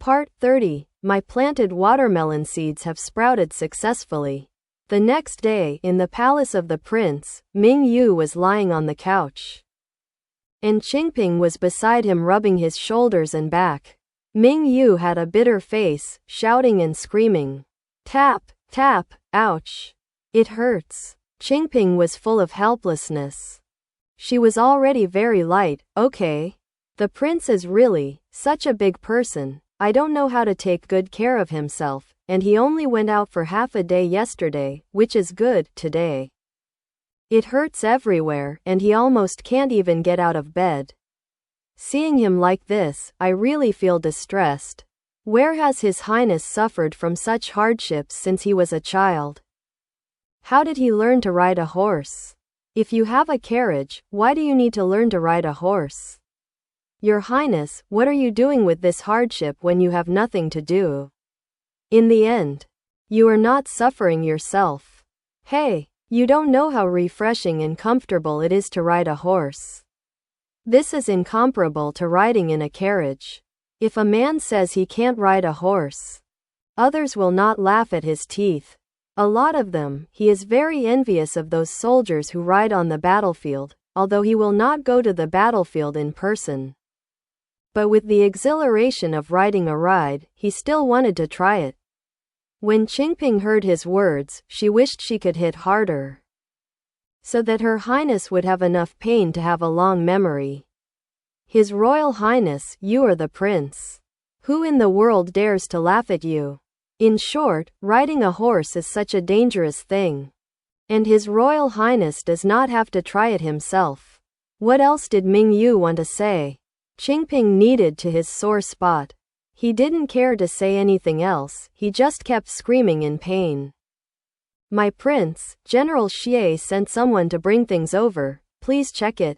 Part 30. My planted watermelon seeds have sprouted successfully. The next day, in the palace of the prince, Ming Yu was lying on the couch, and Qingping was beside him rubbing his shoulders and back. Ming Yu had a bitter face, shouting and screaming. Tap, tap, ouch. It hurts. Qingping was full of helplessness. She was already very light. Okay. The prince is really such a big person. I don't know how to take good care of himself, and he only went out for half a day yesterday, which is good, today. It hurts everywhere, and he almost can't even get out of bed. Seeing him like this, I really feel distressed. Where has His Highness suffered from such hardships since he was a child? How did he learn to ride a horse? If you have a carriage, why do you need to learn to ride a horse? Your Highness, what are you doing with this hardship when you have nothing to do? In the end, you are not suffering yourself. Hey, you don't know how refreshing and comfortable it is to ride a horse. This is incomparable to riding in a carriage. If a man says he can't ride a horse, others will not laugh at his teeth. A lot of them. He is very envious of those soldiers who ride on the battlefield, although he will not go to the battlefield in person. But with the exhilaration of riding a ride, he still wanted to try it. When Qingping heard his words, she wished she could hit harder, so that Her Highness would have enough pain to have a long memory. His Royal Highness, you are the prince. Who in the world dares to laugh at you? In short, riding a horse is such a dangerous thing. And His Royal Highness does not have to try it himself. What else did Ming Yu want to say? Qingping kneaded to his sore spot. He didn't care to say anything else, he just kept screaming in pain. My prince, General Xie sent someone to bring things over, please check it.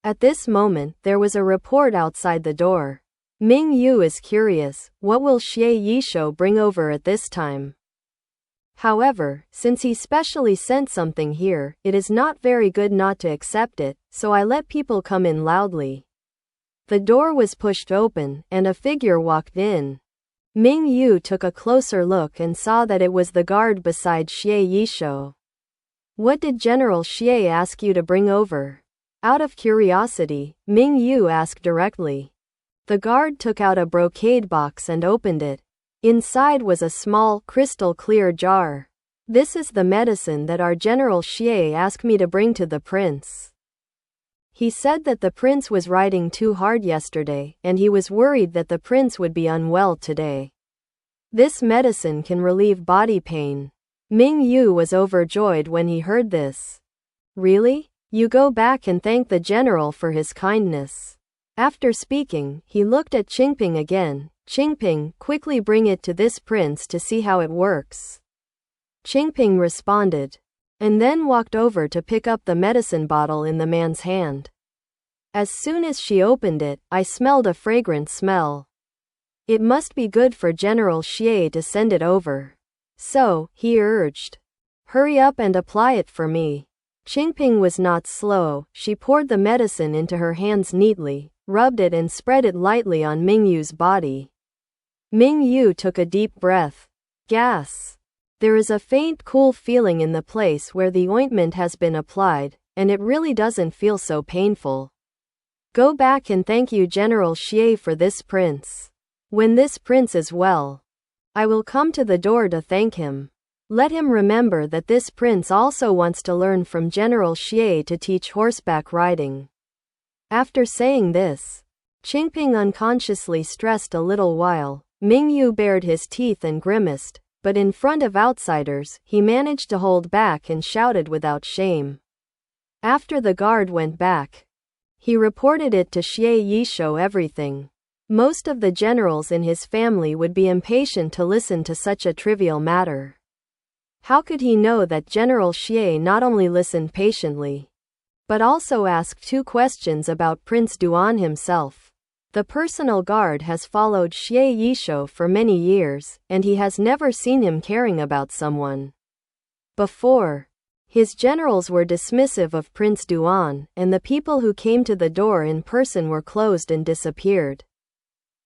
At this moment, there was a report outside the door. Ming Yu is curious, what will Xie Yishou bring over at this time? However, since he specially sent something here, it is not very good not to accept it, so I let people come in loudly. The door was pushed open, and a figure walked in. Ming Yu took a closer look and saw that it was the guard beside Xie Yishou. What did General Xie ask you to bring over? Out of curiosity, Ming Yu asked directly. The guard took out a brocade box and opened it. Inside was a small, crystal-clear jar. This is the medicine that our General Xie asked me to bring to the prince. He said that the prince was riding too hard yesterday, and he was worried that the prince would be unwell today. This medicine can relieve body pain. Ming Yu was overjoyed when he heard this. Really? You go back and thank the general for his kindness. After speaking, he looked at Qingping again. Qingping, quickly bring it to this prince to see how it works. Qingping responded, and then walked over to pick up the medicine bottle in the man's hand. As soon as she opened it, I smelled a fragrant smell. It must be good for General Xie to send it over. So, he urged, hurry up and apply it for me. Qingping was not slow, she poured the medicine into her hands neatly, rubbed it and spread it lightly on Ming Yu's body. Ming Yu took a deep breath. Gas. There is a faint cool feeling in the place where the ointment has been applied, and it really doesn't feel so painful. Go back and thank you General Xie for this prince. When this prince is well, I will come to the door to thank him. Let him remember that this prince also wants to learn from General Xie to teach horseback riding. After saying this, Qingping unconsciously stressed a little while. Ming Yu bared his teeth and grimaced, but in front of outsiders, he managed to hold back and shouted without shame. After the guard went back, he reported it to Xie Yishou everything. Most of the generals in his family would be impatient to listen to such a trivial matter. How could he know that General Xie not only listened patiently, but also asked 2 questions about Prince Duan himself? The personal guard has followed Xie Yishou for many years, and he has never seen him caring about someone before. His generals were dismissive of Prince Duan, and the people who came to the door in person were closed and disappeared.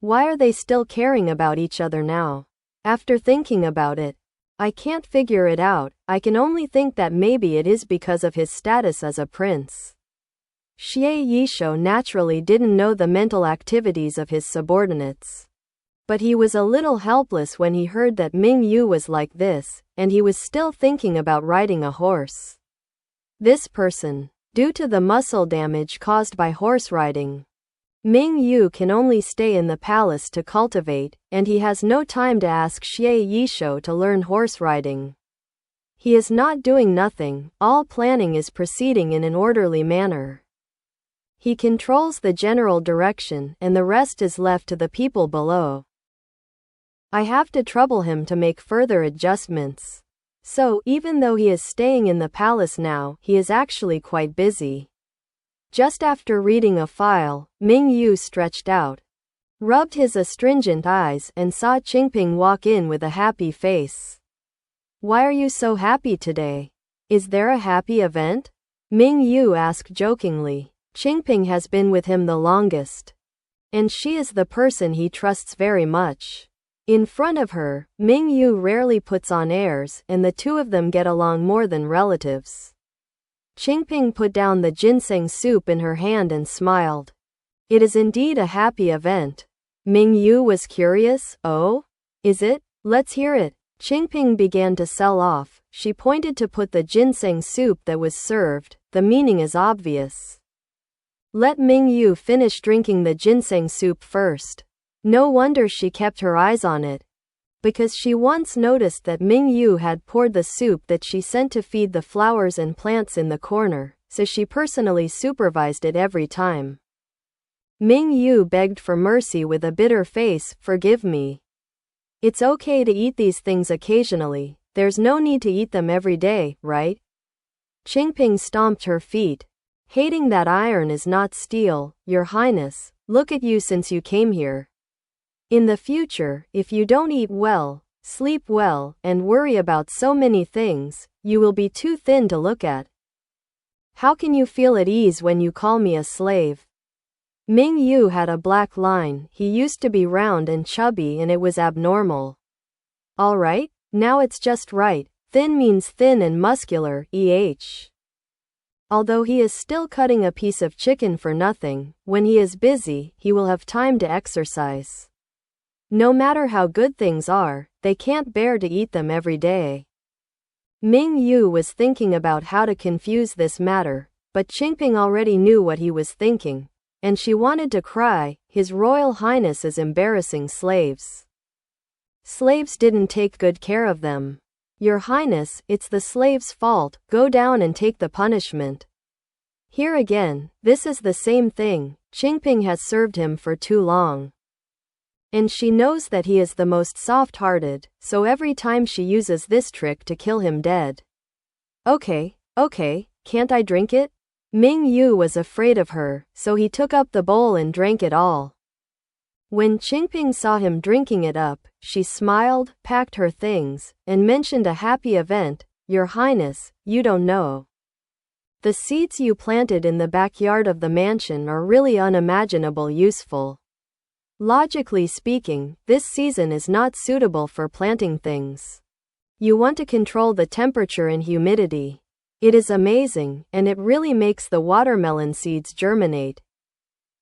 Why are they still caring about each other now? After thinking about it, I can't figure it out. I can only think that maybe it is because of his status as a prince. Xie Yishuo naturally didn't know the mental activities of his subordinates. But he was a little helpless when he heard that Ming Yu was like this, and he was still thinking about riding a horse. This person, due to the muscle damage caused by horse riding, Ming Yu can only stay in the palace to cultivate, and he has no time to ask Xie Yishuo to learn horse riding. He is not doing nothing, all planning is proceeding in an orderly manner. He controls the general direction, and the rest is left to the people below. I have to trouble him to make further adjustments. So, even though he is staying in the palace now, he is actually quite busy. Just after reading a file, Ming Yu stretched out, rubbed his astringent eyes, and saw Qingping walk in with a happy face. Why are you so happy today? Is there a happy event? Ming Yu asked jokingly. Qingping has been with him the longest, and she is the person he trusts very much. In front of her, Ming Yu rarely puts on airs, and the two of them get along more than relatives. Qingping put down the ginseng soup in her hand and smiled. It is indeed a happy event. Ming Yu was curious. Oh? Is it? Let's hear it. Qingping began to sell off. She pointed to put the ginseng soup that was served. The meaning is obvious. Let Ming Yu finish drinking the ginseng soup first. No wonder she kept her eyes on it. Because she once noticed that Ming Yu had poured the soup that she sent to feed the flowers and plants in the corner, so she personally supervised it every time. Ming Yu begged for mercy with a bitter face. Forgive me. It's okay to eat these things occasionally, there's no need to eat them every day, right? Qingping stomped her feet. Hating that iron is not steel, Your Highness. Look at you since you came here. In the future, if you don't eat well, sleep well, and worry about so many things, you will be too thin to look at. How can you feel at ease when you call me a slave? Ming Yu had a black line. He used to be round and chubby and it was abnormal. Alright, now it's just right. Thin means thin and muscular, Although he is still cutting a piece of chicken for nothing, when he is busy, he will have time to exercise. No matter how good things are, they can't bear to eat them every day. Ming Yu was thinking about how to confuse this matter, but Qingping already knew what he was thinking, and she wanted to cry. His Royal Highness is embarrassing slaves. Slaves didn't take good care of them. Your Highness, it's the slave's fault. Go down and take the punishment. Here again, this is the same thing. Qingping has served him for too long. And she knows that he is the most soft-hearted, so every time she uses this trick to kill him dead. Okay, can't I drink it? Ming Yu was afraid of her, so he took up the bowl and drank it all. When Qingping saw him drinking it up, she smiled, packed her things, and mentioned a happy event. Your Highness, you don't know. The seeds you planted in the backyard of the mansion are really unimaginable useful. Logically speaking, this season is not suitable for planting things. You want to control the temperature and humidity. It is amazing, and it really makes the watermelon seeds germinate.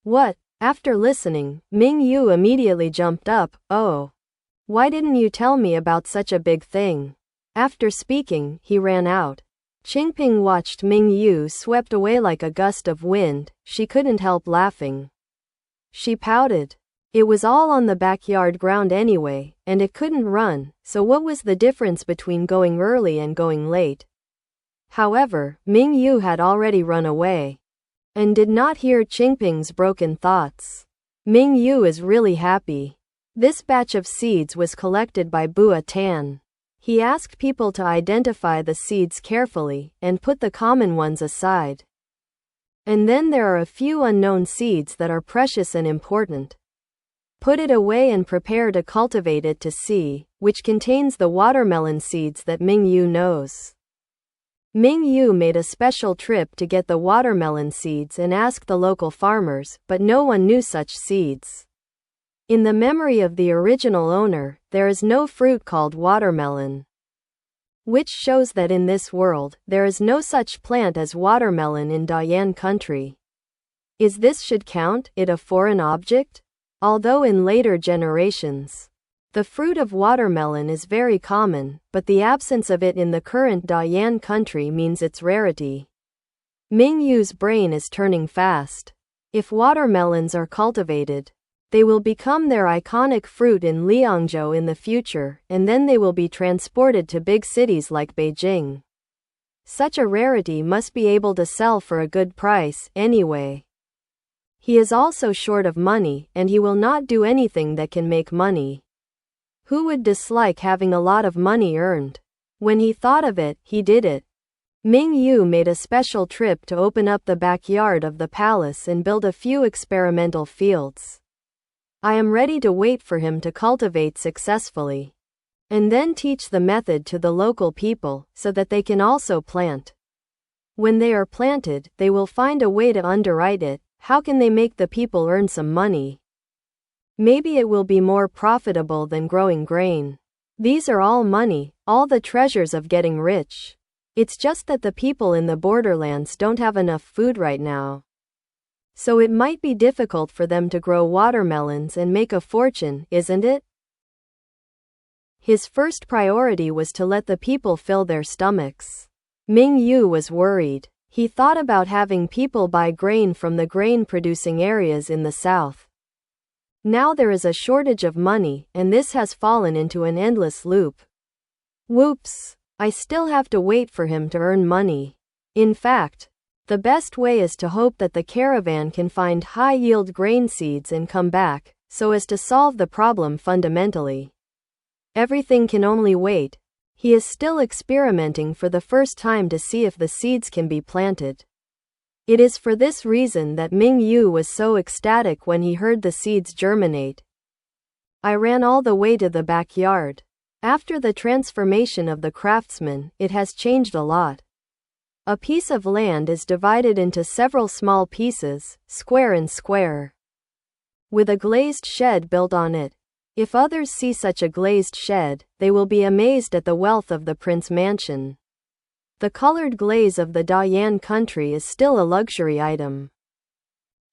What? After listening, Ming Yu immediately jumped up. Oh. Why didn't you tell me about such a big thing? After speaking, he ran out. Qingping watched Ming Yu swept away like a gust of wind. She couldn't help laughing. She pouted. It was all on the backyard ground anyway, and it couldn't run, so what was the difference between going early and going late? However, Ming Yu had already run away, and did not hear Qingping's broken thoughts. Ming Yu is really happy. This batch of seeds was collected by Bua Tan. He asked people to identify the seeds carefully, and put the common ones aside. And then there are a few unknown seeds that are precious and important. Put it away and prepare to cultivate it to see, which contains the watermelon seeds that Ming Yu knows. Ming Yu made a special trip to get the watermelon seeds and asked the local farmers, but no one knew such seeds. In the memory of the original owner, there is no fruit called watermelon. Which shows that in this world, there is no such plant as watermelon in Dayan Country. Is this should count it a foreign object? Although in later generations, the fruit of watermelon is very common, but the absence of it in the current Dayan Country means its rarity. Ming Yu's brain is turning fast. If watermelons are cultivated, they will become their iconic fruit in Liangcheng in the future, and then they will be transported to big cities like Beijing. Such a rarity must be able to sell for a good price, anyway. He is also short of money, and he will not do anything that can make money. Who would dislike having a lot of money earned? When he thought of it, he did it. Ming Yu made a special trip to open up the backyard of the palace and build a few experimental fields. I am ready to wait for him to cultivate successfully, and then teach the method to the local people, so that they can also plant. When they are planted, they will find a way to underwrite it. How can they make the people earn some money? Maybe it will be more profitable than growing grain. These are all money, all the treasures of getting rich. It's just that the people in the borderlands don't have enough food right now. So it might be difficult for them to grow watermelons and make a fortune, isn't it? His first priority was to let the people fill their stomachs. Ming Yu was worried. He thought about having people buy grain from the grain-producing areas in the south. Now there is a shortage of money, and this has fallen into an endless loop. Whoops! I still have to wait for him to earn money. In fact, the best way is to hope that the caravan can find high-yield grain seeds and come back, so as to solve the problem fundamentally. Everything can only wait. He is still experimenting for the first time to see if the seeds can be planted. It is for this reason that Ming Yu was so ecstatic when he heard the seeds germinate. I ran all the way to the backyard. After the transformation of the craftsman, it has changed a lot. A piece of land is divided into several small pieces, square and square, with a glazed shed built on it. If others see such a glazed shed, they will be amazed at the wealth of the prince mansion. The colored glaze of the Dayan Country is still a luxury item,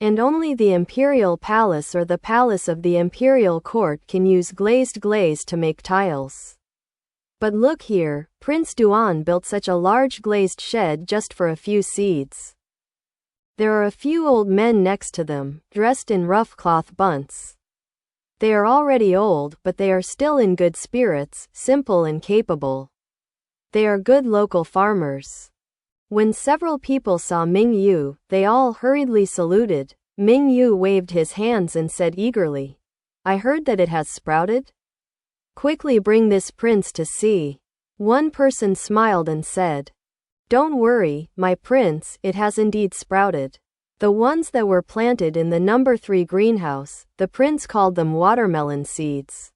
and only the Imperial Palace or the Palace of the Imperial Court can use glazed glaze to make tiles. But look here, Prince Duan built such a large glazed shed just for a few seeds. There are a few old men next to them, dressed in rough cloth bunts. They are already old, but they are still in good spirits, simple and capable. They are good local farmers. When several people saw Ming Yu, they all hurriedly saluted. Ming Yu waved his hands and said eagerly, "I heard that it has sprouted? Quickly bring this prince to see." One person smiled and said, "Don't worry, my prince, it has indeed sprouted." The ones that were planted in the number 3 greenhouse, the prince called them watermelon seeds.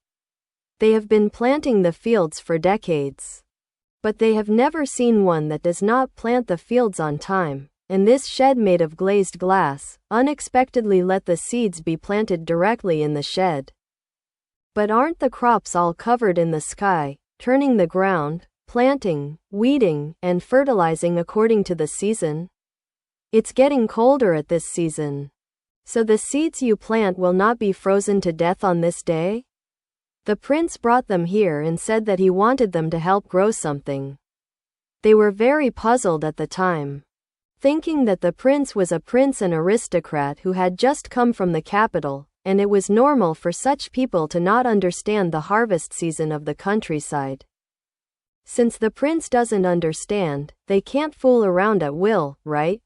They have been planting the fields for decades, but they have never seen one that does not plant the fields on time, and this shed made of glazed glass unexpectedly let the seeds be planted directly in the shed. But aren't the crops all covered in the sky, turning the ground, planting, weeding, and fertilizing according to the season? It's getting colder at this season, so the seeds you plant will not be frozen to death on this day? The prince brought them here and said that he wanted them to help grow something. They were very puzzled at the time, thinking that the prince was a prince and aristocrat who had just come from the capital, and it was normal for such people to not understand the harvest season of the countryside. Since the prince doesn't understand, they can't fool around at will, right?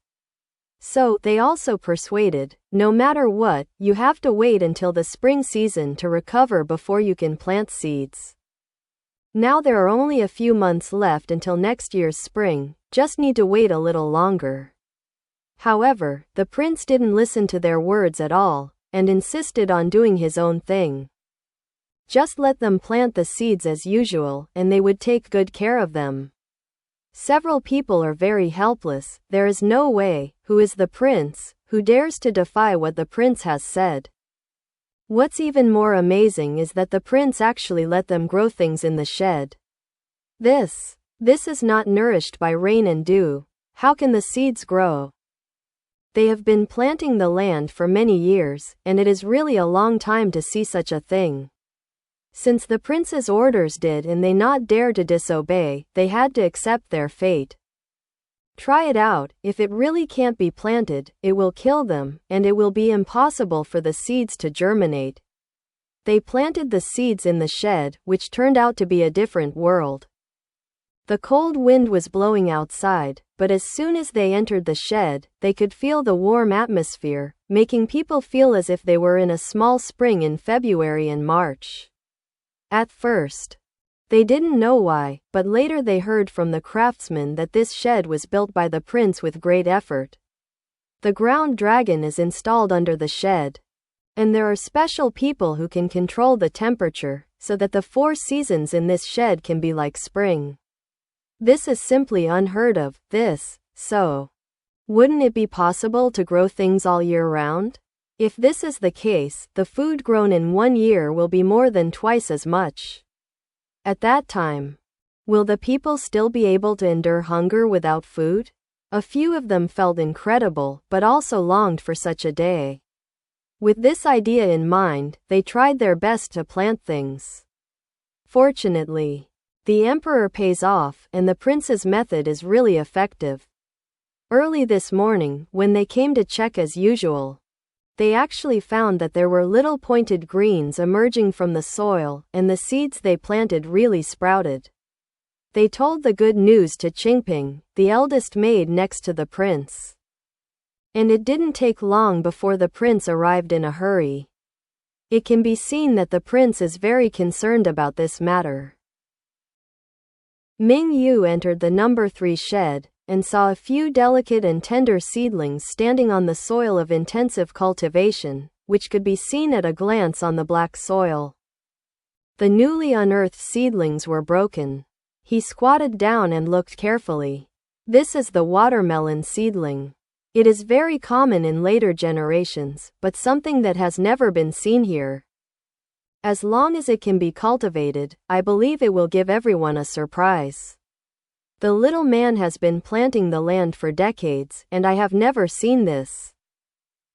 So, they also persuaded, no matter what, you have to wait until the spring season to recover before you can plant seeds. Now there are only a few months left until next year's spring, just need to wait a little longer. However, the prince didn't listen to their words at all, and insisted on doing his own thing. Just let them plant the seeds as usual, and they would take good care of them. Several people are very helpless. There is no way. Who is the prince, who dares to defy what the prince has said? What's even more amazing is that the prince actually let them grow things in the shed. This is not nourished by rain and dew. How can the seeds grow? They have been planting the land for many years, and it is really a long time to see such a thing. Since the prince's orders did and they not dare to disobey, they had to accept their fate. Try it out. If it really can't be planted, it will kill them, and it will be impossible for the seeds to germinate. They planted the seeds in the shed, which turned out to be a different world. The cold wind was blowing outside, but as soon as they entered the shed, they could feel the warm atmosphere, making people feel as if they were in a small spring in February and March. At first, they didn't know why, but later they heard from the craftsman that this shed was built by the prince with great effort. The ground dragon is installed under the shed, and there are special people who can control the temperature, so that the 4 seasons in this shed can be like spring. This is simply unheard of. So, wouldn't it be possible to grow things all year round? If this is the case, the food grown in 1 year will be more than twice as much. At that time, will the people still be able to endure hunger without food? A few of them felt incredible, but also longed for such a day. With this idea in mind, they tried their best to plant things. Fortunately, the emperor pays off, and the prince's method is really effective. Early this morning, when they came to check as usual, they actually found that there were little pointed greens emerging from the soil, and the seeds they planted really sprouted. They told the good news to Qingping, the eldest maid next to the prince. And it didn't take long before the prince arrived in a hurry. It can be seen that the prince is very concerned about this matter. Ming Yu entered the number 3 shed, and saw a few delicate and tender seedlings standing on the soil of intensive cultivation, which could be seen at a glance on the black soil. The newly unearthed seedlings were broken. He squatted down and looked carefully. This is the watermelon seedling. It is very common in later generations, but something that has never been seen here. As long as it can be cultivated, I believe it will give everyone a surprise. The little man has been planting the land for decades, and I have never seen this.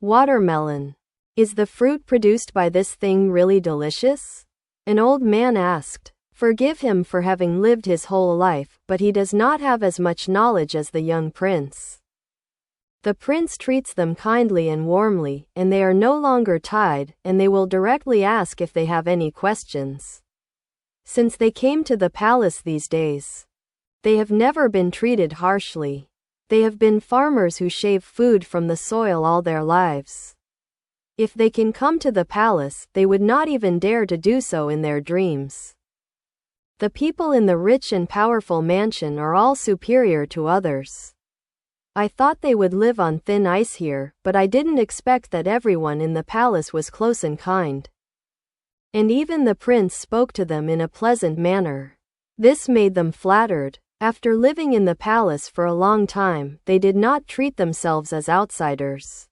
Watermelon. Is the fruit produced by this thing really delicious? An old man asked. Forgive him for having lived his whole life, but he does not have as much knowledge as the young prince. The prince treats them kindly and warmly, and they are no longer tied, and they will directly ask if they have any questions. Since they came to the palace these days, they have never been treated harshly. They have been farmers who shave food from the soil all their lives. If they can come to the palace, they would not even dare to do so in their dreams. The people in the rich and powerful mansion are all superior to others. I thought they would live on thin ice here, but I didn't expect that everyone in the palace was close and kind. And even the prince spoke to them in a pleasant manner. This made them flattered. After living in the palace for a long time, they did not treat themselves as outsiders.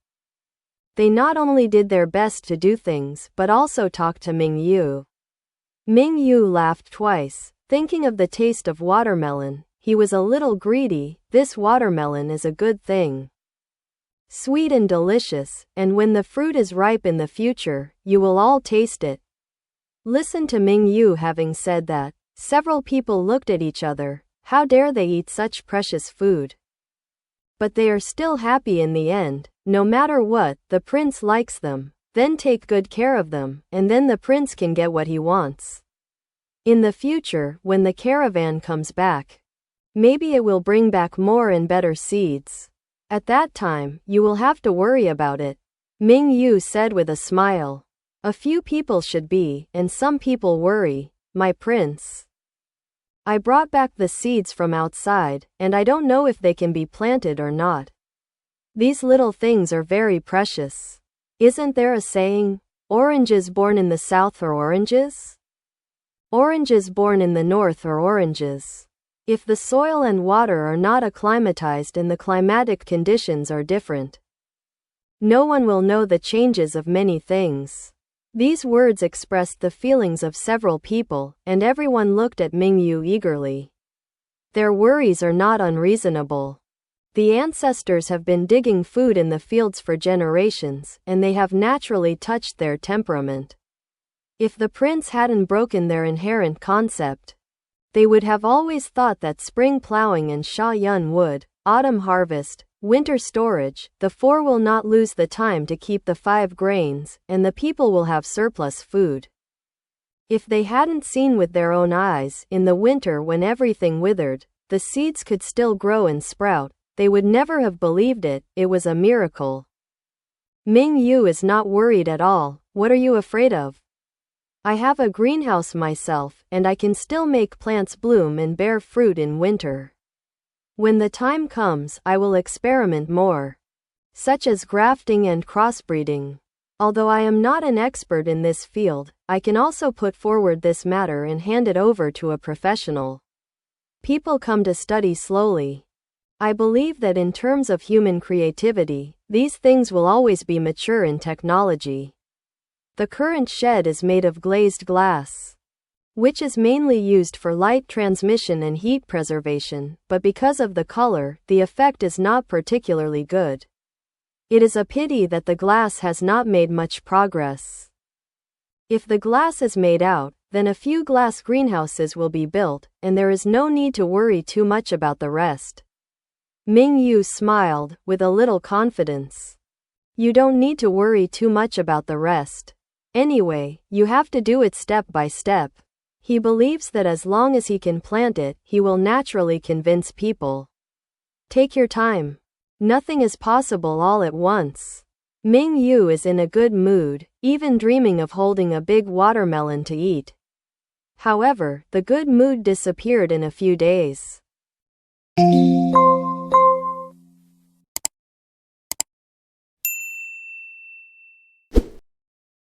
They not only did their best to do things, but also talked to Ming Yu. Ming Yu laughed twice, thinking of the taste of watermelon. He was a little greedy. This watermelon is a good thing. Sweet and delicious, and when the fruit is ripe in the future, you will all taste it. Listen to Ming Yu having said that. Several people looked at each other. How dare they eat such precious food? But they are still happy in the end. No matter what, the prince likes them. Then take good care of them, and then the prince can get what he wants. In the future, when the caravan comes back, maybe it will bring back more and better seeds. At that time, you will have to worry about it. Ming Yu said with a smile. A few people should be, and some people worry, my prince. I brought back the seeds from outside, and I don't know if they can be planted or not. These little things are very precious. Isn't there a saying, oranges born in the south are oranges? Oranges born in the north are oranges. If the soil and water are not acclimatized and the climatic conditions are different, no one will know the changes of many things. These words expressed the feelings of several people, and everyone looked at Ming Yu eagerly. Their worries are not unreasonable. The ancestors have been digging food in the fields for generations, and they have naturally touched their temperament. If the prince hadn't broken their inherent concept, they would have always thought that spring plowing and Sha Yun wood, autumn harvest, winter storage, the four will not lose the time to keep the 5 grains, and the people will have surplus food. If they hadn't seen with their own eyes, in the winter when everything withered, the seeds could still grow and sprout, they would never have believed it. It was a miracle. Ming Yu is not worried at all. What are you afraid of? I have a greenhouse myself, and I can still make plants bloom and bear fruit in winter. When the time comes, I will experiment more, such as grafting and crossbreeding. Although I am not an expert in this field, I can also put forward this matter and hand it over to a professional. People come to study slowly. I believe that in terms of human creativity, these things will always be mature in technology. The current shed is made of glazed glass, which is mainly used for light transmission and heat preservation, but because of the color, the effect is not particularly good. It is a pity that the glass has not made much progress. If the glass is made out, then a few glass greenhouses will be built, and there is no need to worry too much about the rest. Ming Yu smiled, with a little confidence. You don't need to worry too much about the rest. Anyway, you have to do it step by step. He believes that as long as he can plant it, he will naturally convince people. Take your time. Nothing is possible all at once. Ming Yu is in a good mood, even dreaming of holding a big watermelon to eat. However, the good mood disappeared in a few days.